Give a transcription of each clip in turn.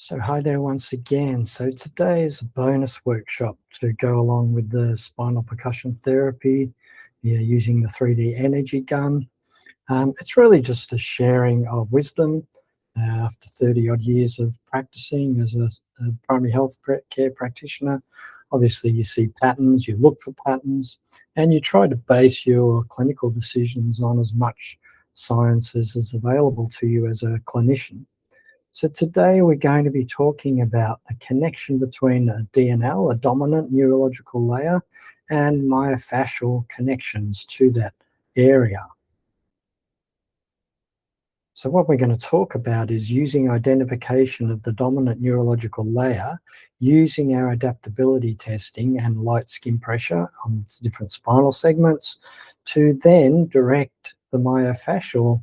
So hi there once again. So today is a bonus workshop to go along with the spinal percussion therapy, using the 3D energy gun. It's really just a sharing of wisdom after 30 odd years of practicing as a primary health care practitioner. Obviously you see patterns, you look for patterns, and you try to base your clinical decisions on as much science as is available to you as a clinician. So today we're going to be talking about the connection between a DNL, a dominant neurological layer, and myofascial connections to that area. So what we're going to talk about is using identification of the dominant neurological layer, using our adaptability testing and light skin pressure on different spinal segments to then direct the myofascial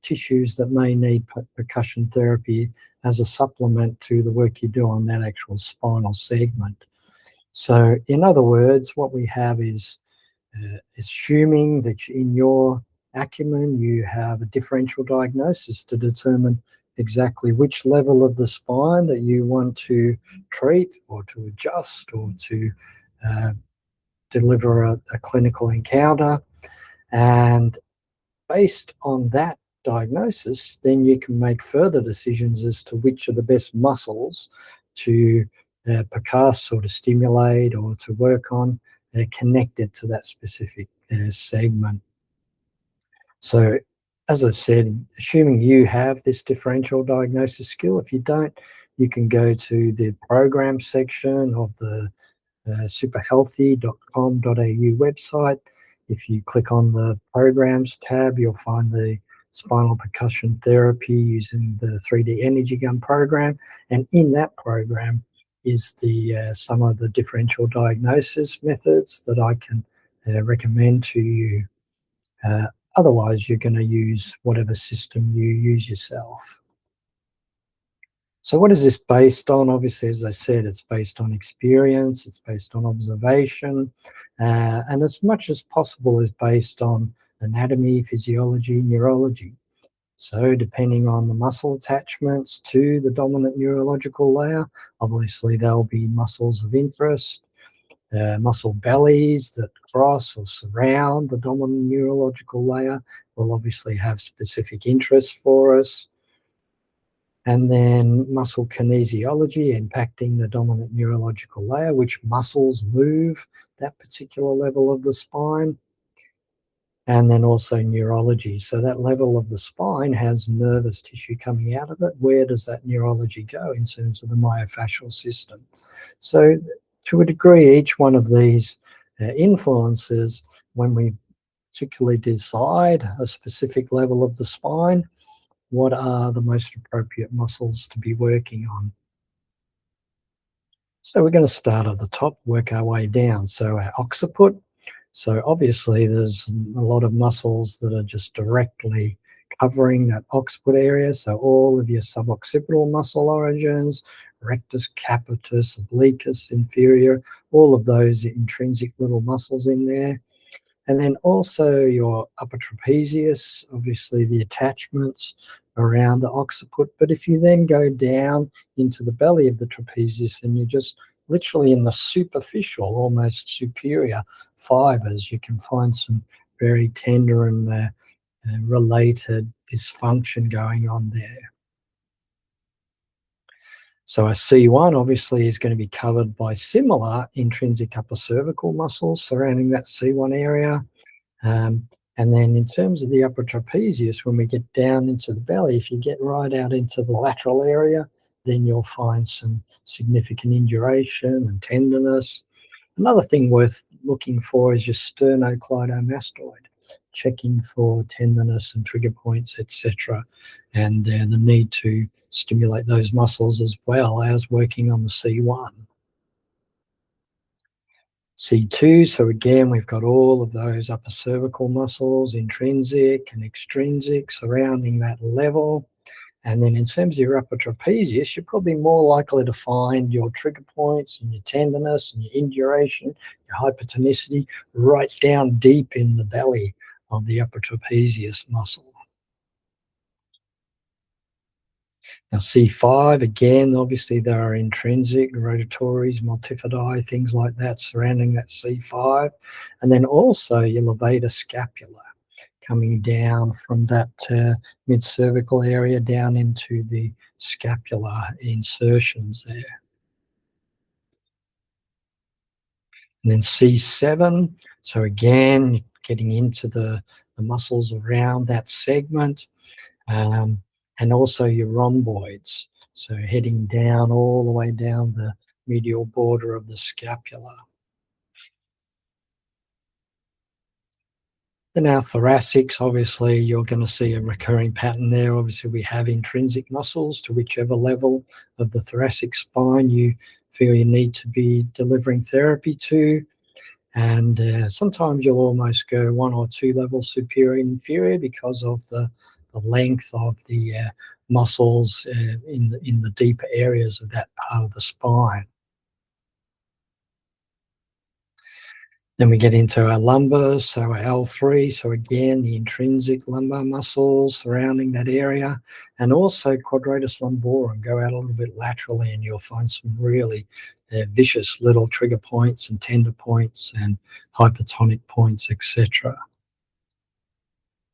tissues that may need percussion therapy as a supplement to the work you do on that actual spinal segment. So in other words, what we have is assuming that in your acumen you have a differential diagnosis to determine exactly which level of the spine that you want to treat or to adjust or to deliver a clinical encounter. And based on that diagnosis, then you can make further decisions as to which are the best muscles to percuss or to stimulate or to work on connected to that specific segment. So, as I said, assuming you have this differential diagnosis skill, if you don't, you can go to the program section of the superhealthy.com.au website. If you click on the programs tab, you'll find the spinal percussion therapy using the 3D energy gun program. And in that program is the some of the differential diagnosis methods that I can recommend to you. Otherwise, you're going to use whatever system you use yourself. So what is this based on? Obviously, as I said, it's based on experience, it's based on observation, and as much as possible is based on anatomy, physiology, neurology. So depending on the muscle attachments to the dominant neurological layer, obviously there'll be muscles of interest, muscle bellies that cross or surround the dominant neurological layer will obviously have specific interest for us. And then muscle kinesiology impacting the dominant neurological layer, which muscles move that particular level of the spine. And then also neurology. So that level of the spine has nervous tissue coming out of it. Where does that neurology go in terms of the myofascial system? So to a degree, each one of these influences when we particularly decide a specific level of the spine, what are the most appropriate muscles to be working on. So we're going to start at the top, work our way down. So our occiput. So obviously there's a lot of muscles that are just directly covering that occiput area. So all of your suboccipital muscle origins, rectus, capitis, obliquus, inferior, all of those intrinsic little muscles in there. And then also your upper trapezius, obviously the attachments around the occiput. But if you then go down into the belly of the trapezius and you're just literally in the superficial, almost superior fibers, you can find some very tender and related dysfunction going on there. So a C1 obviously is going to be covered by similar intrinsic upper cervical muscles surrounding that C1 area. And then in terms of the upper trapezius, when we get down into the belly, if you get right out into the lateral area, then you'll find some significant induration and tenderness. Another thing worth looking for is your sternocleidomastoid, checking for tenderness and trigger points, etc., and the need to stimulate those muscles as well as working on the C1. C2, so again, we've got all of those upper cervical muscles, intrinsic and extrinsic, surrounding that level. And then in terms of your upper trapezius, you're probably more likely to find your trigger points and your tenderness and your induration, your hypertonicity, right down deep in the belly of the upper trapezius muscle. Now, C5, again, obviously there are intrinsic, rotatories, multifidi, things like that surrounding that C5. And then also your levator scapula coming down from that mid-cervical area down into the scapular insertions there. And then C7, so again, getting into the muscles around that segment, um, and also your rhomboids, so heading down all the way down the medial border of the scapula. Then our thoracics, obviously, you're going to see a recurring pattern there. Obviously, we have intrinsic muscles to whichever level of the thoracic spine you feel you need to be delivering therapy to. And sometimes you'll almost go one or two levels superior and inferior because of the length of the muscles in the deeper areas of that part of the spine. Then we get into our lumbar, so our L3, so again, the intrinsic lumbar muscles surrounding that area, and also quadratus lumborum, go out a little bit laterally and you'll find some really vicious little trigger points and tender points and hypertonic points, etc.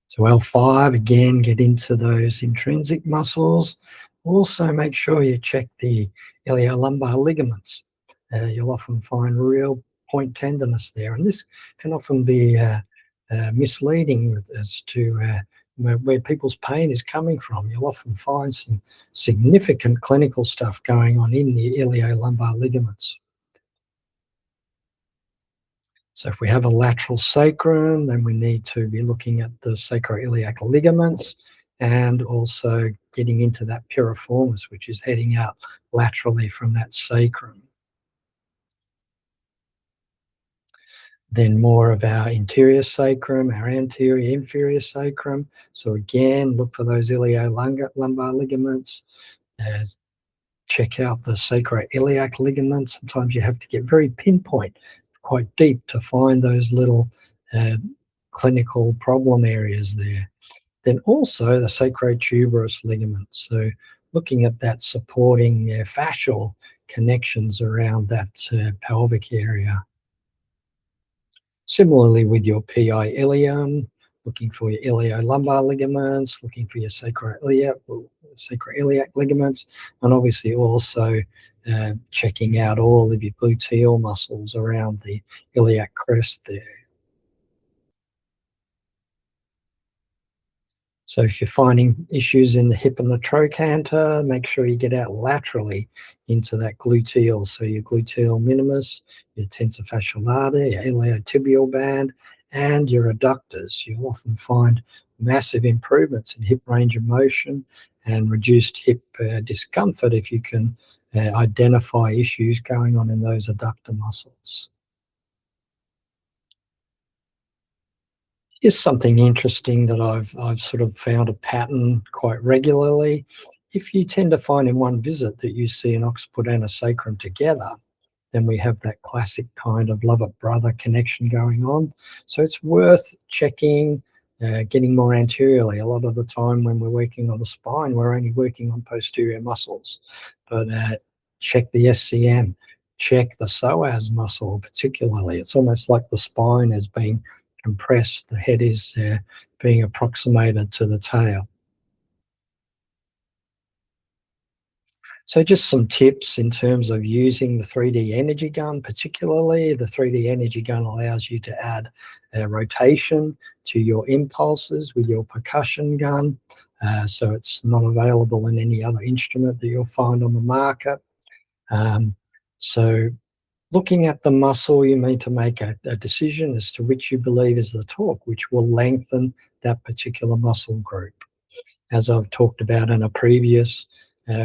So L5, again, get into those intrinsic muscles. Also make sure you check the iliolumbar ligaments. You'll often find real point tenderness there, and this can often be misleading as to where people's pain is coming from. You'll often find some significant clinical stuff going on in the iliolumbar ligaments. So if we have a lateral sacrum, then we need to be looking at the sacroiliac ligaments and also getting into that piriformis, which is heading out laterally from that sacrum. Then more of our interior sacrum, our anterior inferior sacrum. So again, look for those iliolumbar ligaments. Check out the sacroiliac ligaments. Sometimes you have to get very pinpoint, quite deep to find those little clinical problem areas there. Then also the sacrotuberous ligament. So looking at that supporting fascial connections around that pelvic area. Similarly with your PI ilium, looking for your iliolumbar ligaments, looking for your sacroiliac ligaments, and obviously also checking out all of your gluteal muscles around the iliac crest there. So if you're finding issues in the hip and the trochanter, make sure you get out laterally into that gluteal. So your gluteal minimus, your tensor fascial lata, your iliotibial band, and your adductors. You'll often find massive improvements in hip range of motion and reduced hip discomfort if you can identify issues going on in those adductor muscles. Here's something interesting that I've sort of found a pattern quite regularly. If you tend to find in one visit that you see an occiput and a sacrum together, then we have that classic kind of lover-brother connection going on. So it's worth checking, getting more anteriorly. A lot of the time when we're working on the spine, we're only working on posterior muscles. But check the SCM, check the psoas muscle particularly. It's almost like the spine is being compressed, the head is being approximated to the tail. So just some tips in terms of using the 3D energy gun, particularly. The 3D energy gun allows you to add rotation to your impulses with your percussion gun. So it's not available in any other instrument that you'll find on the market. So looking at the muscle, you need to make a decision as to which you believe is the torque, which will lengthen that particular muscle group. As I've talked about in a previous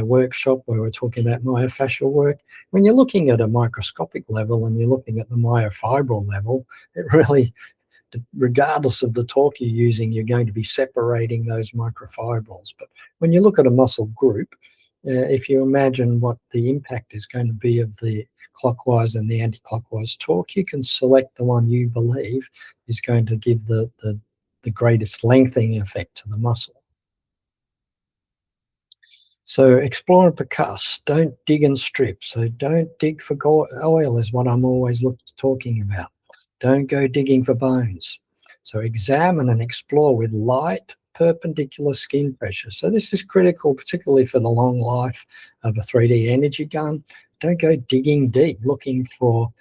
workshop where we're talking about myofascial work, when you're looking at a microscopic level and you're looking at the myofibril level, it really, regardless of the torque you're using, you're going to be separating those microfibrils. But when you look at a muscle group, if you imagine what the impact is going to be of the clockwise and the anti-clockwise torque, you can select the one you believe is going to give the greatest lengthening effect to the muscle. So explore and percuss. Don't dig and strip. So don't dig for oil is what I'm always talking about. Don't go digging for bones. So examine and explore with light perpendicular skin pressure. So this is critical, particularly for the long life of a 3D energy gun. Don't go digging deep looking for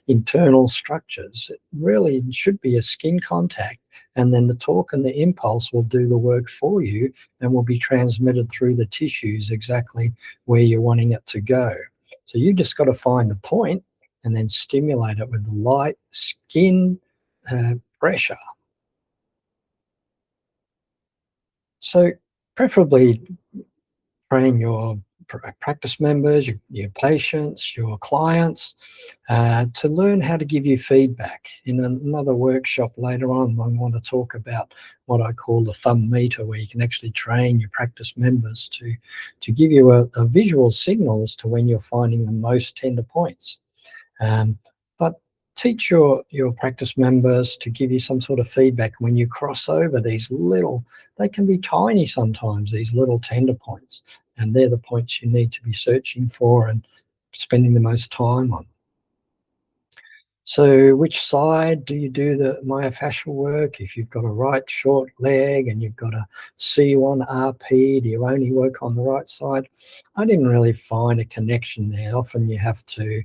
internal structures. It really should be a skin contact, and then the torque and the impulse will do the work for you and will be transmitted through the tissues exactly where you're wanting it to go. So you just got to find the point and then stimulate it with light skin pressure. So preferably train your practice members, your patients, your clients to learn how to give you feedback. In another workshop later on, I want to talk about what I call the thumb meter, where you can actually train your practice members to give you a visual signal as to when you're finding the most tender points. But teach your practice members to give you some sort of feedback when you cross over these little, they can be tiny sometimes, these little tender points, and they're the points you need to be searching for and spending the most time on. So which side do you do the myofascial work? If you've got a right short leg and you've got a C1 RP, do you only work on the right side? I didn't really find a connection there. Often you have to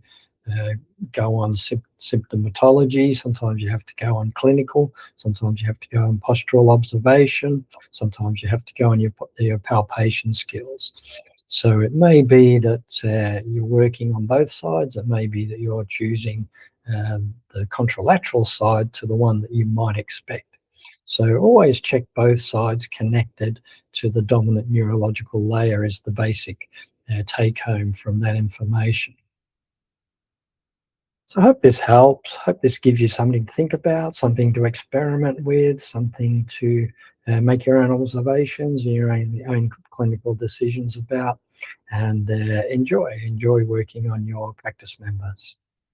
uh, go on symptomatology, sometimes you have to go on clinical, sometimes you have to go on postural observation, sometimes you have to go on your palpation skills. So it may be that you're working on both sides. It may be that you're choosing the contralateral side to the one that you might expect. So always check both sides connected to the dominant neurological layer is the basic take home from that information. So I hope this helps. Hope this gives you something to think about, something to experiment with, something to make your own observations and your own clinical decisions about, and enjoy working on your practice members.